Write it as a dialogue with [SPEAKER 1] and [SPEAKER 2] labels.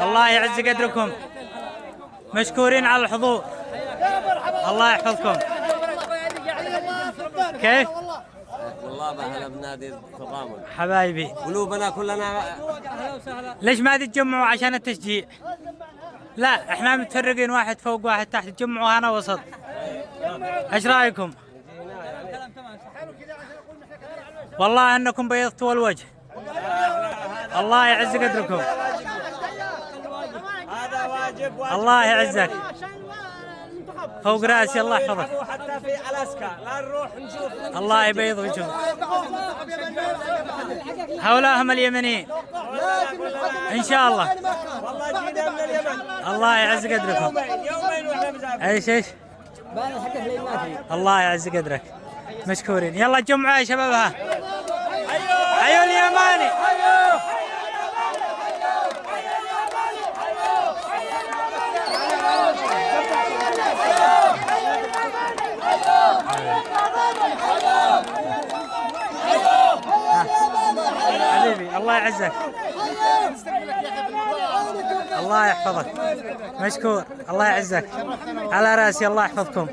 [SPEAKER 1] الله يعز قدركم، مشكورين على الحضور، الله يحفظكم. كيف؟
[SPEAKER 2] والله احنا بنادي التضامن
[SPEAKER 1] حبايبي
[SPEAKER 2] قلوبنا كلنا.
[SPEAKER 1] ليش ما تتجمعوا عشان التشجيع؟ لا احنا متفرقين، واحد فوق واحد تحت، تجمعوا هنا وسط. ايش رايكم؟ والله انكم بيضتوا الوجه، الله يعز قدركم.
[SPEAKER 2] هذا واجب
[SPEAKER 1] الله يعزك فوق راسي، الله يحفظك.
[SPEAKER 2] حتى في ألاسكا لا نروح نشوف.
[SPEAKER 1] الله يبيض وجههم، هؤلاء هم اليمنيين ان شاء الله.
[SPEAKER 2] والله جينا من اليمن.
[SPEAKER 1] الله يعز قدركم.
[SPEAKER 2] يومين واحنا مسافرين.
[SPEAKER 1] ايش الله يعز قدرك، مشكورين. يلا جمعة يا شباب، ها ايوه اليماني. حبيبي الله يعزك، الله يحفظك، مشكور، الله يعزك، على راسي، الله يحفظكم.